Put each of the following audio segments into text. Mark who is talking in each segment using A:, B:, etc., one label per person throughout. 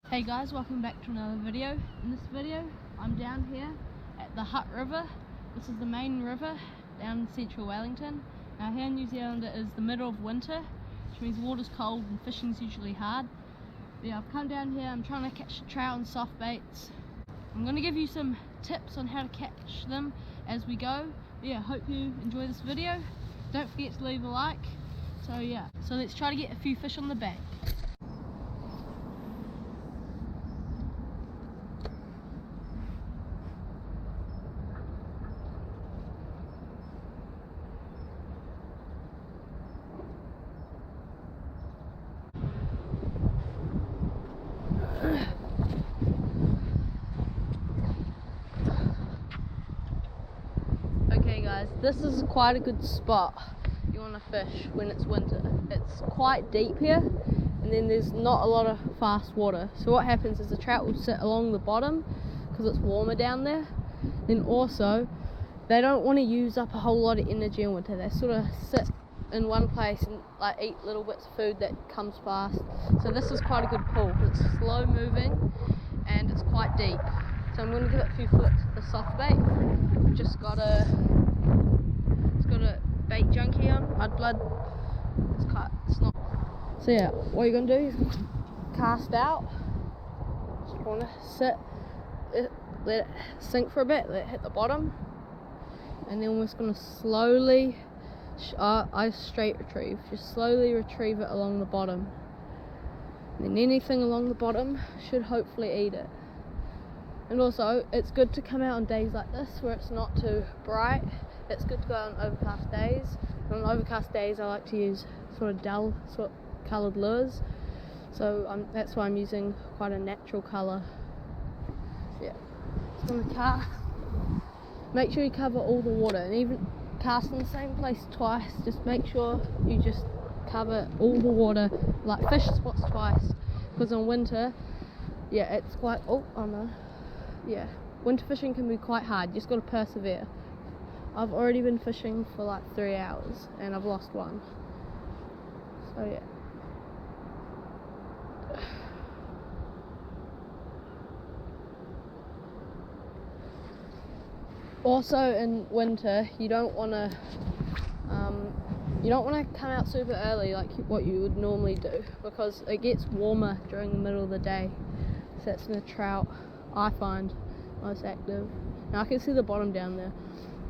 A: Hey guys, welcome back to another video. In this video, I'm down here at the Hutt River. This is the main river down in central Wellington. Now here in New Zealand it is the middle of winter, which means water's cold and fishing's usually hard. Yeah, I've come down here, I'm trying to catch trout and soft baits. I'm going to give you some tips on how to catch them as we go. Yeah, hope you enjoy this video. Don't forget to leave a like. So let's try to get a few fish on the bank. Okay guys, this is quite a good spot you want to fish when it's winter. It's quite deep here and then there's not a lot of fast water. So what happens is the trout will sit along the bottom because it's warmer down there. Then also, they don't want to use up a whole lot of energy in winter. They sort of sit in one place and like eat little bits of food that comes fast. So this is quite a good pull. It's slow moving and it's quite deep. So I'm going to give it a few flicks with the soft bait. I've just got a bait Junkie on, mudblood. It's not. So yeah, what you're going to do is cast out. Just want to sit, let it sink for a bit, let it hit the bottom. And then we're just going to slowly, I straight retrieve, just slowly retrieve it along the bottom. And then anything along the bottom should hopefully eat it. And also, it's good to come out on days like this where it's not too bright. It's good to go on overcast days. And on overcast days, I like to use sort of dull sort of coloured lures. So that's why I'm using quite a natural colour. Yeah. Just gonna cast. Make sure you cover all the water, and even cast in the same place twice. Just make sure you just cover all the water, like fish spots twice. Because on winter, yeah, it's quite. Yeah, winter fishing can be quite hard. You just got to persevere. I've already been fishing for like 3 hours and I've lost one. So yeah. Also in winter, you don't want to come out super early like what you would normally do, because it gets warmer during the middle of the day. So that's when the trout, I find, most active. Now I can see the bottom down there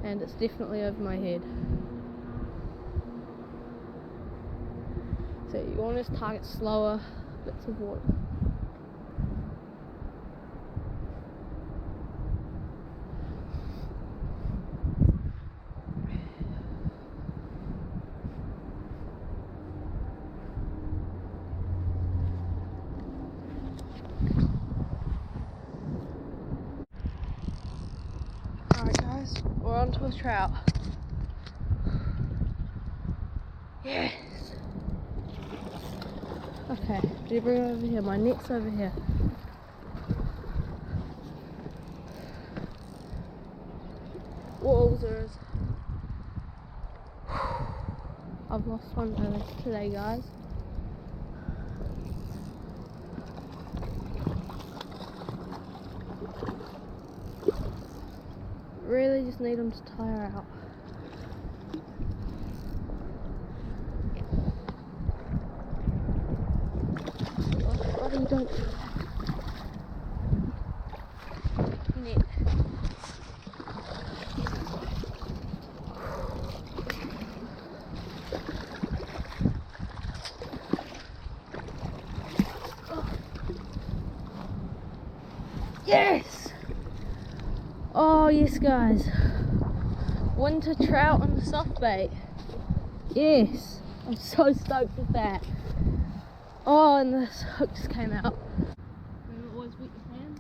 A: and it's definitely over my head. So you want to just target slower bits of water. Alright guys, we're on to a trout. Yes! Okay, do you bring it over here? My net's over here. Wowzers. I've lost one today guys. Really just need them to tire out. Oh, you don't. Net. Oh. Yes! Oh yes guys, winter trout on the soft bait. Yes, I'm so stoked with that. Oh, and this hook just came out. Remember, always wet your hands.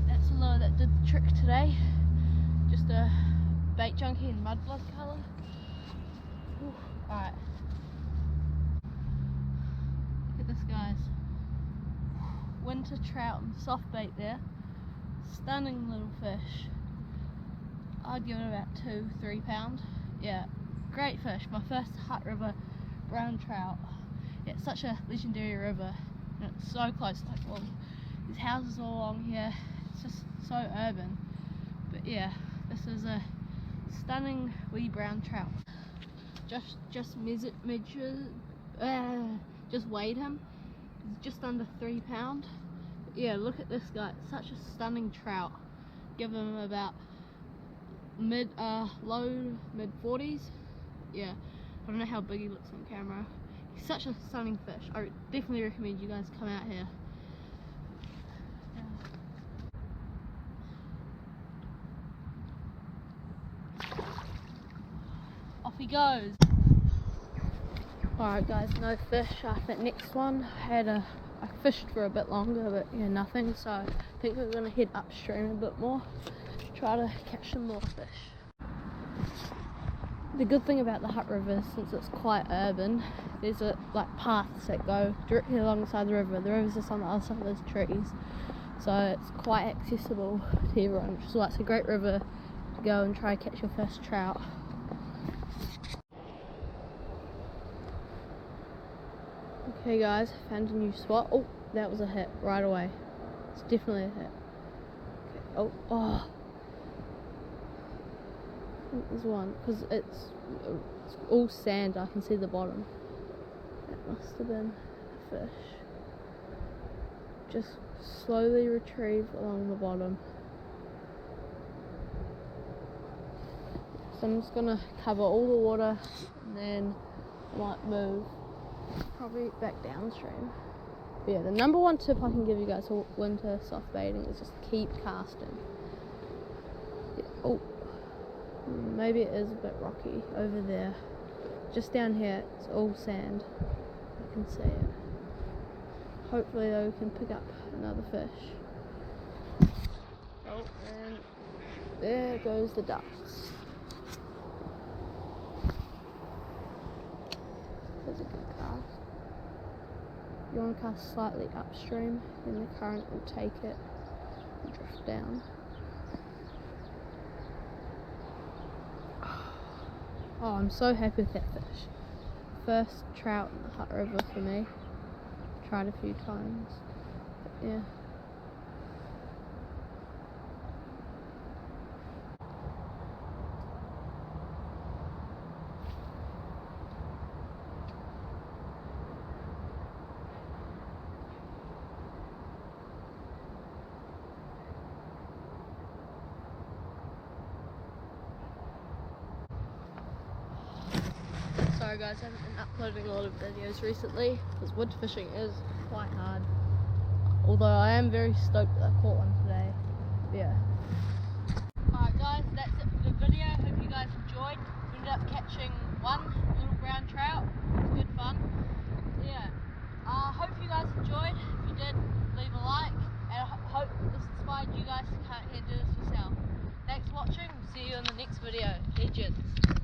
A: That's the lure that did the trick today. Just a bait Junkie and mudblood colour. Alright. Look at this guys. Winter trout and soft bait there. Stunning little fish. I'd give it about 2-3 pounds. Yeah, great fish. My first Hutt River brown trout. Yeah, it's such a legendary river, and it's so close. Like, well, there's houses all along here. It's just so urban. But yeah, this is a stunning wee brown trout. Just weighed him. He's just under 3 pounds. But yeah, look at this guy. It's such a stunning trout. Give him about low mid 40s. Yeah, I don't know how big he looks on camera. He's such a stunning fish. I definitely recommend you guys come out here. Off he goes. Alright guys, no fish after that next one. I fished for a bit longer, but yeah, nothing. So I think we're gonna head upstream a bit more, try to catch some more fish. The good thing about the Hutt River, since it's quite urban, there's like paths that go directly alongside the river. The river's just on the other side of those trees, so it's quite accessible to everyone, which is why it's a great river to go and try to catch your first trout. Okay guys, found a new spot. Oh, that was a hit right away. It's definitely a hit. Okay. Oh. I think there's one, because it's all sand. I can see the bottom. That must have been a fish. Just slowly retrieve along the bottom. So I'm just gonna cover all the water and then I might move probably back downstream. But yeah, the number one tip I can give you guys for winter soft baiting is just keep casting. Yeah. Oh, maybe it is a bit rocky over there. Just down here, it's all sand. You can see it. Hopefully though we can pick up another fish. Oh, and there goes the ducks. That's a good cast. You want to cast slightly upstream, then the current will take it and drift down. Oh, I'm so happy with that fish. First trout in the Hutt River for me. Tried a few times, but yeah. Sorry guys, I haven't been uploading a lot of videos recently because wood fishing is quite hard. Although I am very stoked that I caught one today. Yeah. Alright guys, that's it for the video. Hope you guys enjoyed. We ended up catching one little brown trout. It was good fun. Yeah. Hope you guys enjoyed. If you did, leave a like. And I hope this inspired you guys to come out here and do this yourself. Thanks for watching. See you in the next video. Legends.